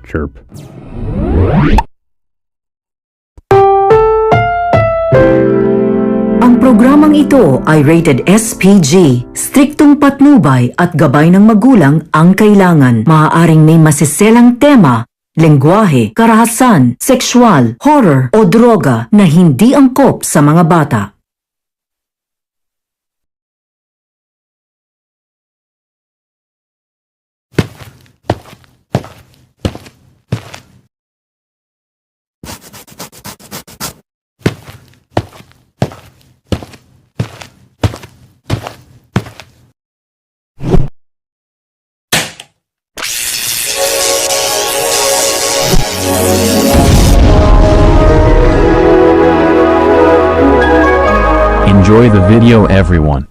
chirp. Ang programang ito ay rated SPG. Striktong patnubay at gabay ng magulang ang kailangan. Maaaring may masiselang tema, lengguwahe, karahasan, sexual, horror o droga na hindi angkop sa mga bata. Enjoy the video everyone.